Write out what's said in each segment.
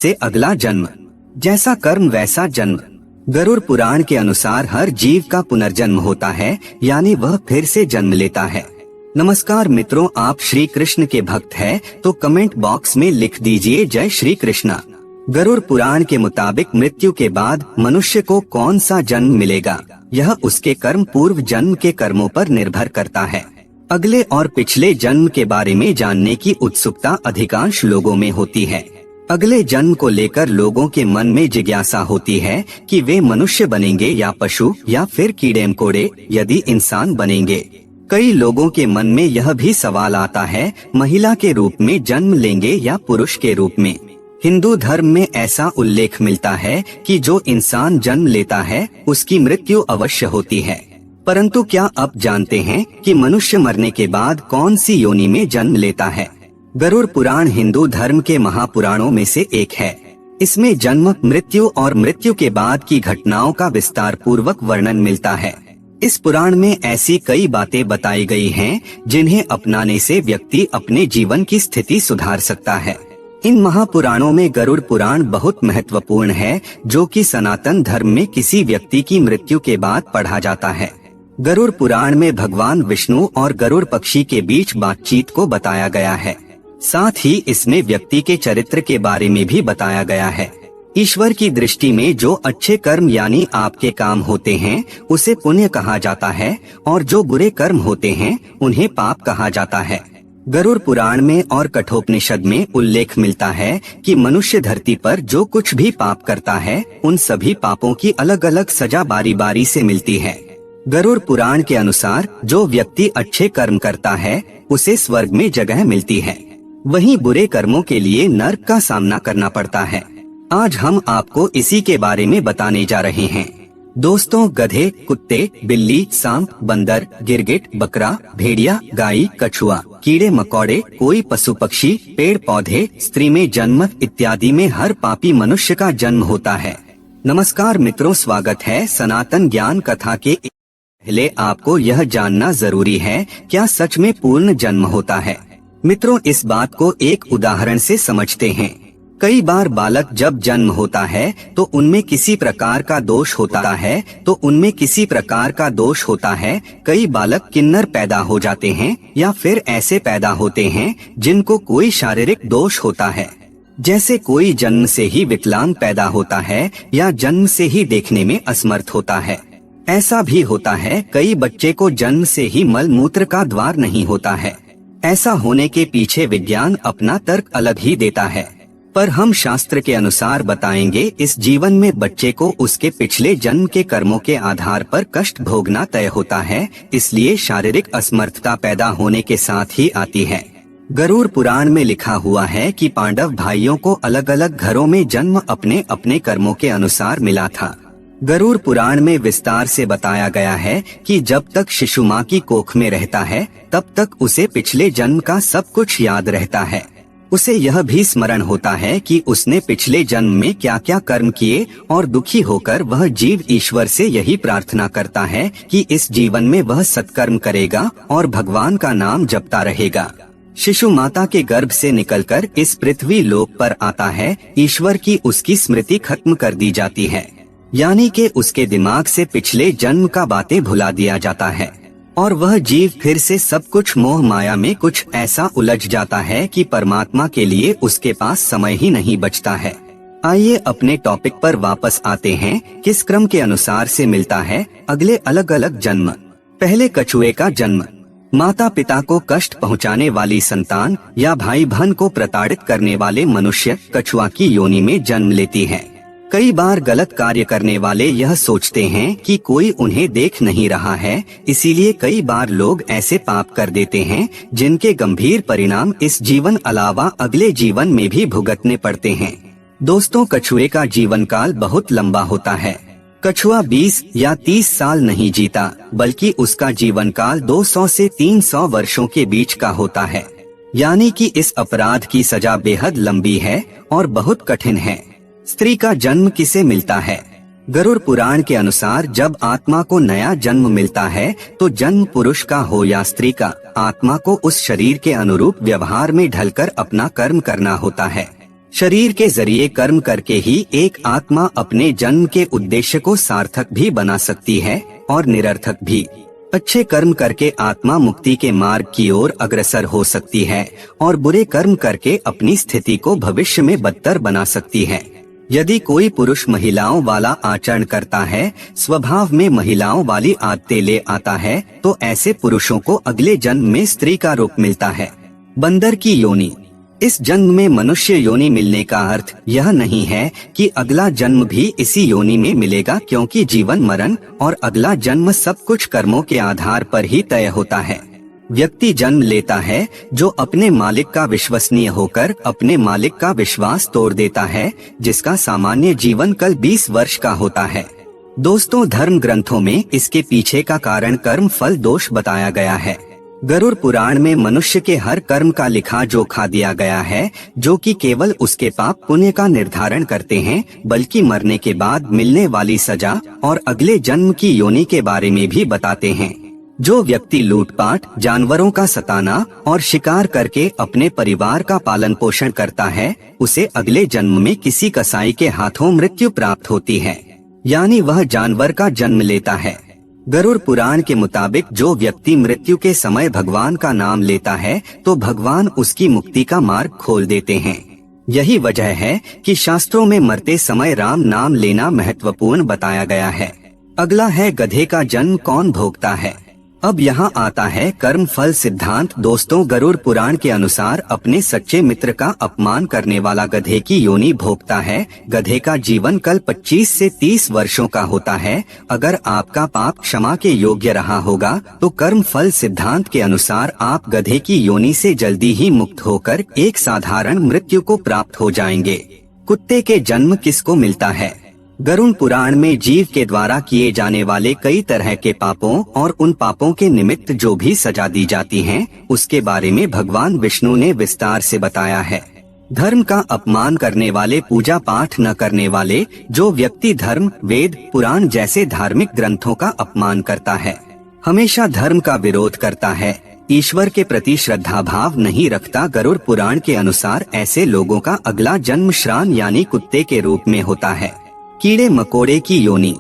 से अगला जन्म, जैसा कर्म वैसा जन्म। गरुड़ पुराण के अनुसार हर जीव का पुनर्जन्म होता है, यानी वह फिर से जन्म लेता है। नमस्कार मित्रों, आप श्री कृष्ण के भक्त हैं तो कमेंट बॉक्स में लिख दीजिए जय श्री कृष्णा। गरुड़ पुराण के मुताबिक मृत्यु के बाद मनुष्य को कौन सा जन्म मिलेगा, यह उसके कर्म पूर्व जन्म के कर्मों पर निर्भर करता है। अगले और पिछले जन्म के बारे में जानने की उत्सुकता अधिकांश लोगों में होती है। अगले जन्म को लेकर लोगों के मन में जिज्ञासा होती है कि वे मनुष्य बनेंगे या पशु या फिर कीड़े मकोड़े, यदि इंसान बनेंगे। कई लोगों के मन में यह भी सवाल आता है, महिला के रूप में जन्म लेंगे या पुरुष के रूप में। हिंदू धर्म में ऐसा उल्लेख मिलता है कि जो इंसान जन्म लेता है उसकी मृत्यु अवश्य होती है। परंतु क्या आप जानते हैं कि मनुष्य मरने के बाद कौन सी योनि में जन्म लेता है? गरुड़ पुराण हिंदू धर्म के महापुराणों में से एक है। इसमें जन्म, मृत्यु और मृत्यु के बाद की घटनाओं का विस्तार पूर्वक वर्णन मिलता है। इस पुराण में ऐसी कई बातें बताई गई हैं, जिन्हें अपनाने से व्यक्ति अपने जीवन की स्थिति सुधार सकता है। इन महापुराणों में गरुड़ पुराण बहुत महत्वपूर्ण है, जो कि सनातन धर्म में किसी व्यक्ति की मृत्यु के बाद पढ़ा जाता है। गरुड़ पुराण में भगवान विष्णु और गरुड़ पक्षी के बीच बातचीत को बताया गया है। साथ ही इसमें व्यक्ति के चरित्र के बारे में भी बताया गया है। ईश्वर की दृष्टि में जो अच्छे कर्म यानी आपके काम होते हैं उसे पुण्य कहा जाता है, और जो बुरे कर्म होते हैं उन्हें पाप कहा जाता है। गरुड़ पुराण में और कठोपनिषद में उल्लेख मिलता है कि मनुष्य धरती पर जो कुछ भी पाप करता है उन सभी पापों की अलग अलग सजा बारी बारी से मिलती है। गरुड़ पुराण के अनुसार जो व्यक्ति अच्छे कर्म करता है उसे स्वर्ग में जगह मिलती है, वहीं बुरे कर्मों के लिए नरक का सामना करना पड़ता है। आज हम आपको इसी के बारे में बताने जा रहे हैं। दोस्तों, गधे, कुत्ते, बिल्ली, सांप, बंदर, गिरगिट, बकरा, भेड़िया, गाय, कछुआ, कीड़े मकोड़े, कोई पशु पक्षी, पेड़ पौधे, स्त्री में जन्म इत्यादि में हर पापी मनुष्य का जन्म होता है। नमस्कार मित्रों, स्वागत है सनातन ज्ञान कथा के। पहले आपको यह जानना जरूरी है, क्या सच में पूर्ण जन्म होता है? मित्रों, इस बात को एक उदाहरण से समझते हैं। कई बार बालक जब जन्म होता है तो उनमें किसी प्रकार का दोष होता है कई बालक किन्नर पैदा हो जाते हैं या फिर ऐसे पैदा होते हैं जिनको कोई शारीरिक दोष होता है। जैसे कोई जन्म से ही विकलांग पैदा होता है या जन्म से ही देखने में असमर्थ होता है। ऐसा भी होता है कई बच्चे को जन्म से ही मल मूत्र का द्वार नहीं होता है। ऐसा होने के पीछे विज्ञान अपना तर्क अलग ही देता है, पर हम शास्त्र के अनुसार बताएंगे इस जीवन में बच्चे को उसके पिछले जन्म के कर्मों के आधार पर कष्ट भोगना तय होता है, इसलिए शारीरिक असमर्थता पैदा होने के साथ ही आती है। गरुड़ पुराण में लिखा हुआ है कि पांडव भाइयों को अलग अलग घरों में जन्म अपने अपने कर्मों के अनुसार मिला था। गरुड़ पुराण में विस्तार से बताया गया है कि जब तक शिशु माँ की कोख में रहता है तब तक उसे पिछले जन्म का सब कुछ याद रहता है। उसे यह भी स्मरण होता है कि उसने पिछले जन्म में क्या क्या कर्म किए, और दुखी होकर वह जीव ईश्वर से यही प्रार्थना करता है कि इस जीवन में वह सत्कर्म करेगा और भगवान का नाम जपता रहेगा। शिशु माता के गर्भ से निकलकर इस पृथ्वी लोक पर आता है, ईश्वर की उसकी स्मृति खत्म कर दी जाती है, यानी कि उसके दिमाग से पिछले जन्म का बातें भुला दिया जाता है, और वह जीव फिर से सब कुछ मोह माया में कुछ ऐसा उलझ जाता है कि परमात्मा के लिए उसके पास समय ही नहीं बचता है। आइए अपने टॉपिक पर वापस आते हैं, किस क्रम के अनुसार से मिलता है अगले अलग अलग जन्म। पहले कछुए का जन्म। माता पिता को कष्ट पहुंचाने वाली संतान या भाई बहन को प्रताड़ित करने वाले मनुष्य कछुआ की योनि में जन्म लेती है। कई बार गलत कार्य करने वाले यह सोचते हैं कि कोई उन्हें देख नहीं रहा है, इसीलिए कई बार लोग ऐसे पाप कर देते हैं जिनके गंभीर परिणाम इस जीवन अलावा अगले जीवन में भी भुगतने पड़ते हैं। दोस्तों, कछुए का जीवन काल बहुत लंबा होता है। कछुआ 20 या 30 साल नहीं जीता, बल्कि उसका जीवन काल 200 से 300 वर्षों के बीच का होता है, यानी कि इस अपराध की सजा बेहद लंबी है और बहुत कठिन है। स्त्री का जन्म किसे मिलता है? गरुड़ पुराण के अनुसार जब आत्मा को नया जन्म मिलता है तो जन्म पुरुष का हो या स्त्री का, आत्मा को उस शरीर के अनुरूप व्यवहार में ढलकर अपना कर्म करना होता है। शरीर के जरिए कर्म करके ही एक आत्मा अपने जन्म के उद्देश्य को सार्थक भी बना सकती है और निरर्थक भी। अच्छे कर्म करके आत्मा मुक्ति के मार्ग की ओर अग्रसर हो सकती है और बुरे कर्म करके अपनी स्थिति को भविष्य में बदतर बना सकती है। यदि कोई पुरुष महिलाओं वाला आचरण करता है, स्वभाव में महिलाओं वाली आदतें ले आता है, तो ऐसे पुरुषों को अगले जन्म में स्त्री का रूप मिलता है। बंदर की योनि। इस जन्म में मनुष्य योनि मिलने का अर्थ यह नहीं है कि अगला जन्म भी इसी योनि में मिलेगा, क्योंकि जीवन मरण और अगला जन्म सब कुछ कर्मों के आधार पर ही तय होता है। व्यक्ति जन्म लेता है जो अपने मालिक का विश्वसनीय होकर अपने मालिक का विश्वास तोड़ देता है, जिसका सामान्य जीवन काल 20 वर्ष का होता है। दोस्तों, धर्म ग्रंथों में इसके पीछे का कारण कर्म फल दोष बताया गया है। गरुड़ पुराण में मनुष्य के हर कर्म का लिखा जोखा दिया गया है, जो कि केवल उसके पाप पुण्य का निर्धारण करते हैं, बल्कि मरने के बाद मिलने वाली सजा और अगले जन्म की योनि के बारे में भी बताते हैं। जो व्यक्ति लूटपाट, जानवरों का सताना और शिकार करके अपने परिवार का पालन पोषण करता है, उसे अगले जन्म में किसी कसाई के हाथों मृत्यु प्राप्त होती है, यानी वह जानवर का जन्म लेता है। गरुड़ पुराण के मुताबिक जो व्यक्ति मृत्यु के समय भगवान का नाम लेता है, तो भगवान उसकी मुक्ति का मार्ग खोल देते हैं। यही वजह है कि शास्त्रों में मरते समय राम नाम लेना महत्वपूर्ण बताया गया है। अगला है गधे का जन्म कौन भोगता है। अब यहाँ आता है कर्म फल सिद्धांत। दोस्तों, गरुड़ पुराण के अनुसार अपने सच्चे मित्र का अपमान करने वाला गधे की योनि भोगता है। गधे का जीवन काल 25 से 30 वर्षों का होता है। अगर आपका पाप क्षमा के योग्य रहा होगा, तो कर्म फल सिद्धांत के अनुसार आप गधे की योनि से जल्दी ही मुक्त होकर एक साधारण मृत्यु को प्राप्त हो जाएंगे। कुत्ते के जन्म किसको मिलता है। गरुड़ पुराण में जीव के द्वारा किए जाने वाले कई तरह के पापों और उन पापों के निमित्त जो भी सजा दी जाती है, उसके बारे में भगवान विष्णु ने विस्तार से बताया है। धर्म का अपमान करने वाले, पूजा पाठ न करने वाले, जो व्यक्ति धर्म, वेद, पुराण जैसे धार्मिक ग्रंथों का अपमान करता है, हमेशा धर्म का विरोध करता है, ईश्वर के प्रति श्रद्धा भाव नहीं रखता, गरुड़ पुराण के अनुसार ऐसे लोगों का अगला जन्म श्रान यानी कुत्ते के रूप में होता है। कीड़े मकोड़े की योनि।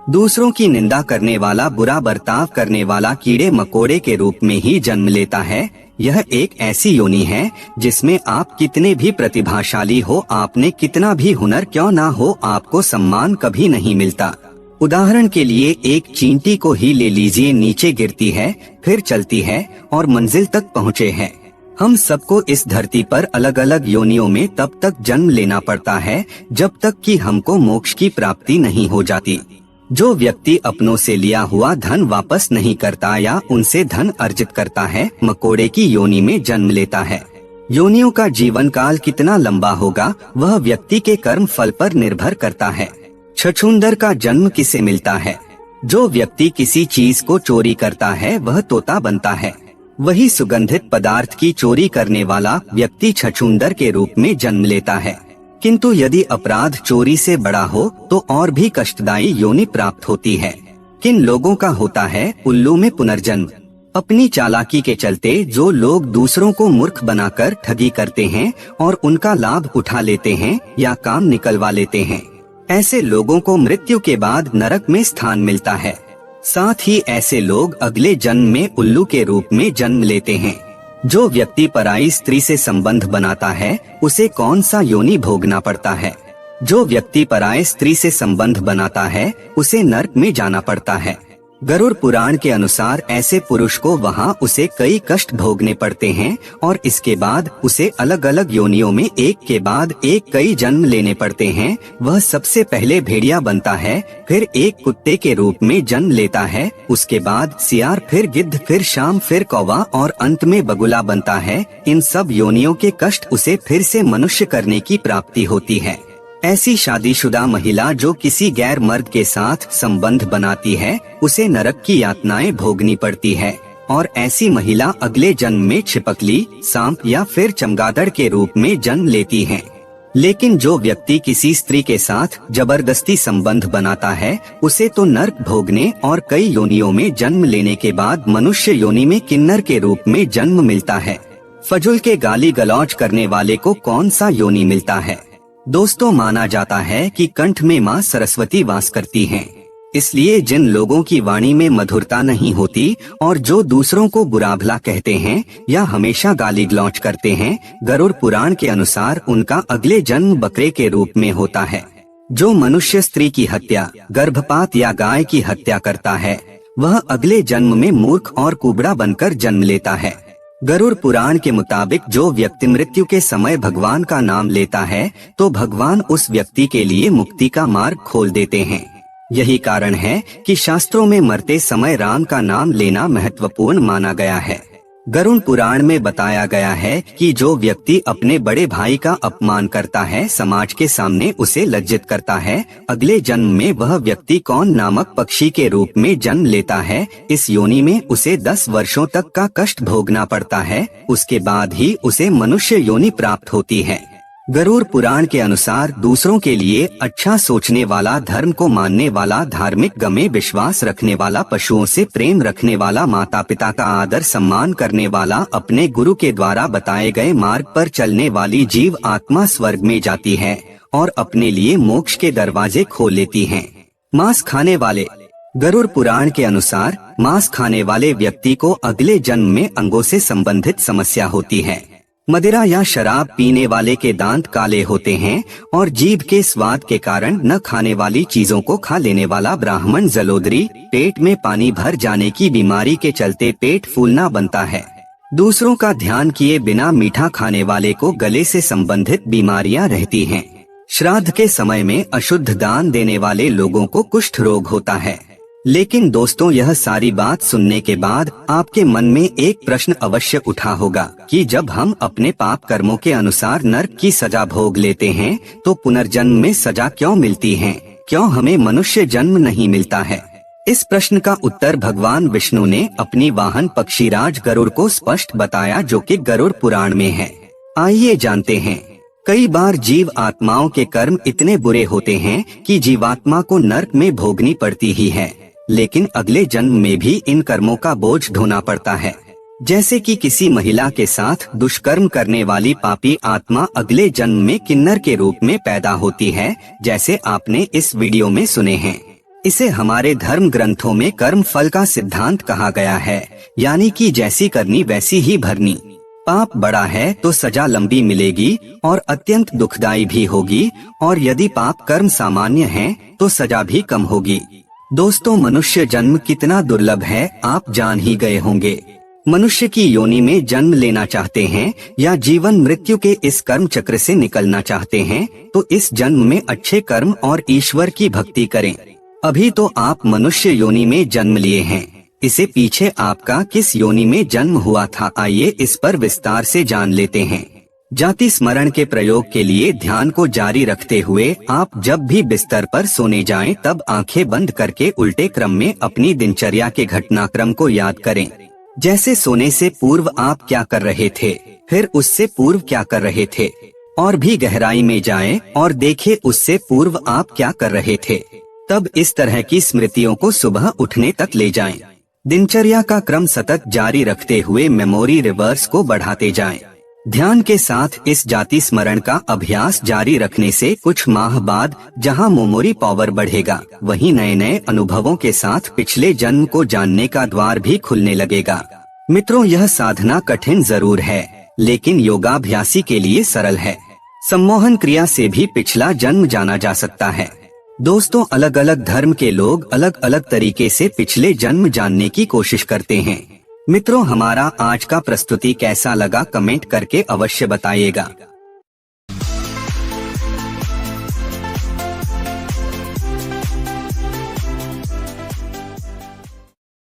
दूसरों की निंदा करने वाला, बुरा बर्ताव करने वाला कीड़े मकोड़े के रूप में ही जन्म लेता है। यह एक ऐसी योनि है जिसमें आप कितने भी प्रतिभाशाली हो, आपने कितना भी हुनर क्यों ना हो, आपको सम्मान कभी नहीं मिलता। उदाहरण के लिए एक चींटी को ही ले लीजिए, नीचे गिरती है, फिर चलती है और मंजिल तक पहुँचे है। हम सबको इस धरती पर अलग अलग योनियों में तब तक जन्म लेना पड़ता है जब तक कि हमको मोक्ष की प्राप्ति नहीं हो जाती। जो व्यक्ति अपनों से लिया हुआ धन वापस नहीं करता या उनसे धन अर्जित करता है, मकोड़े की योनि में जन्म लेता है। योनियों का जीवन काल कितना लंबा होगा, वह व्यक्ति के कर्म फल पर निर्भर करता है। छछूंदर का जन्म किसे मिलता है। जो व्यक्ति किसी चीज को चोरी करता है, वह तोता बनता है। वही सुगंधित पदार्थ की चोरी करने वाला व्यक्ति छछूंदर के रूप में जन्म लेता है। किंतु यदि अपराध चोरी से बड़ा हो तो और भी कष्टदायी योनि प्राप्त होती है। किन लोगों का होता है उल्लू में पुनर्जन्म। अपनी चालाकी के चलते जो लोग दूसरों को मूर्ख बनाकर ठगी करते हैं और उनका लाभ उठा लेते हैं या काम निकलवा लेते हैं, ऐसे लोगों को मृत्यु के बाद नरक में स्थान मिलता है। साथ ही ऐसे लोग अगले जन्म में उल्लू के रूप में जन्म लेते हैं। जो व्यक्ति पराई स्त्री से संबंध बनाता है, उसे कौन सा योनि भोगना पड़ता है। जो व्यक्ति पराई स्त्री से संबंध बनाता है, उसे नरक में जाना पड़ता है। गरुड़ पुराण के अनुसार ऐसे पुरुष को वहाँ उसे कई कष्ट भोगने पड़ते हैं और इसके बाद उसे अलग अलग योनियों में एक के बाद एक कई जन्म लेने पड़ते हैं। वह सबसे पहले भेड़िया बनता है, फिर एक कुत्ते के रूप में जन्म लेता है, उसके बाद सियार, फिर गिद्ध, फिर शाम, फिर कौवा और अंत में बगुला बनता है। इन सब योनियों के कष्ट उसे फिर से मनुष्य करने की प्राप्ति होती है। ऐसी शादीशुदा महिला जो किसी गैर मर्द के साथ संबंध बनाती है, उसे नरक की यातनाएं भोगनी पड़ती है और ऐसी महिला अगले जन्म में छिपकली, सांप या फिर चमगादड़ के रूप में जन्म लेती है। लेकिन जो व्यक्ति किसी स्त्री के साथ जबरदस्ती संबंध बनाता है, उसे तो नरक भोगने और कई योनियों में जन्म लेने के बाद मनुष्य योनि में किन्नर के रूप में जन्म मिलता है। फजुल के गाली गलौज करने वाले को कौन सा योनि मिलता है। दोस्तों, माना जाता है कि कंठ में माँ सरस्वती वास करती हैं। इसलिए जिन लोगों की वाणी में मधुरता नहीं होती और जो दूसरों को बुरा भला कहते हैं या हमेशा गाली गलौज करते हैं, गरुड़ पुराण के अनुसार उनका अगले जन्म बकरे के रूप में होता है। जो मनुष्य स्त्री की हत्या, गर्भपात या गाय की हत्या करता है, वह अगले जन्म में मूर्ख और कुबड़ा बनकर जन्म लेता है। गरुड़ पुराण के मुताबिक जो व्यक्ति मृत्यु के समय भगवान का नाम लेता है तो भगवान उस व्यक्ति के लिए मुक्ति का मार्ग खोल देते हैं। यही कारण है कि शास्त्रों में मरते समय राम का नाम लेना महत्वपूर्ण माना गया है। गरुड़ पुराण में बताया गया है कि जो व्यक्ति अपने बड़े भाई का अपमान करता है, समाज के सामने उसे लज्जित करता है, अगले जन्म में वह व्यक्ति कौन नामक पक्षी के रूप में जन्म लेता है। इस योनि में उसे 10 वर्षों तक का कष्ट भोगना पड़ता है, उसके बाद ही उसे मनुष्य योनि प्राप्त होती है। गरुड़ पुराण के अनुसार दूसरों के लिए अच्छा सोचने वाला, धर्म को मानने वाला, धार्मिक गमे विश्वास रखने वाला, पशुओं से प्रेम रखने वाला, माता पिता का आदर सम्मान करने वाला, अपने गुरु के द्वारा बताए गए मार्ग पर चलने वाली जीव आत्मा स्वर्ग में जाती है और अपने लिए मोक्ष के दरवाजे खोल लेती है। मांस खाने वाले, गरुड़ पुराण के अनुसार मांस खाने वाले व्यक्ति को अगले जन्म में अंगों से संबंधित समस्या होती है। मदिरा या शराब पीने वाले के दांत काले होते हैं और जीभ के स्वाद के कारण न खाने वाली चीजों को खा लेने वाला ब्राह्मण जलोदरी, पेट में पानी भर जाने की बीमारी के चलते पेट फूलना बनता है। दूसरों का ध्यान किए बिना मीठा खाने वाले को गले से संबंधित बीमारियां रहती हैं। श्राद्ध के समय में अशुद्ध दान देने वाले लोगों को कुष्ठ रोग होता है। लेकिन दोस्तों, यह सारी बात सुनने के बाद आपके मन में एक प्रश्न अवश्य उठा होगा कि जब हम अपने पाप कर्मों के अनुसार नरक की सजा भोग लेते हैं तो पुनर्जन्म में सजा क्यों मिलती है? क्यों हमें मनुष्य जन्म नहीं मिलता है? इस प्रश्न का उत्तर भगवान विष्णु ने अपनी वाहन पक्षीराज गरुड़ को स्पष्ट बताया, जो कि गरुड़ पुराण में है। आइए जानते हैं। कई बार जीव आत्माओं के कर्म इतने बुरे होते हैं कि जीवात्मा को नरक में भोगनी पड़ती ही है, लेकिन अगले जन्म में भी इन कर्मों का बोझ ढोना पड़ता है। जैसे कि किसी महिला के साथ दुष्कर्म करने वाली पापी आत्मा अगले जन्म में किन्नर के रूप में पैदा होती है, जैसे आपने इस वीडियो में सुने हैं। इसे हमारे धर्म ग्रंथों में कर्म फल का सिद्धांत कहा गया है, यानी कि जैसी करनी वैसी ही भरनी। पाप बड़ा है तो सजा लंबी मिलेगी और अत्यंत दुखदायी भी होगी, और यदि पाप कर्म सामान्य है तो सजा भी कम होगी। दोस्तों, मनुष्य जन्म कितना दुर्लभ है आप जान ही गए होंगे। मनुष्य की योनि में जन्म लेना चाहते हैं या जीवन मृत्यु के इस कर्म चक्र से निकलना चाहते हैं तो इस जन्म में अच्छे कर्म और ईश्वर की भक्ति करें। अभी तो आप मनुष्य योनि में जन्म लिए हैं, इसे पीछे आपका किस योनि में जन्म हुआ था, आइए इस पर विस्तार से जान लेते हैं। जाति स्मरण के प्रयोग के लिए ध्यान को जारी रखते हुए आप जब भी बिस्तर पर सोने जाएं तब आंखें बंद करके उल्टे क्रम में अपनी दिनचर्या के घटनाक्रम को याद करें। जैसे सोने से पूर्व आप क्या कर रहे थे, फिर उससे पूर्व क्या कर रहे थे, और भी गहराई में जाएं और देखें उससे पूर्व आप क्या कर रहे थे। तब इस तरह की स्मृतियों को सुबह उठने तक ले जाएं। दिनचर्या का क्रम सतत जारी रखते हुए मेमोरी रिवर्स को बढ़ाते जाएं। ध्यान के साथ इस जाति स्मरण का अभ्यास जारी रखने से कुछ माह बाद जहां मेमोरी पावर बढ़ेगा, वहीं नए नए अनुभवों के साथ पिछले जन्म को जानने का द्वार भी खुलने लगेगा। मित्रों, यह साधना कठिन जरूर है, लेकिन योगाभ्यासी के लिए सरल है। सम्मोहन क्रिया से भी पिछला जन्म जाना जा सकता है। दोस्तों, अलग अलग धर्म के लोग अलग अलग तरीके से पिछले जन्म जानने की कोशिश करते हैं। मित्रों, हमारा आज का प्रस्तुति कैसा लगा कमेंट करके अवश्य बताइएगा।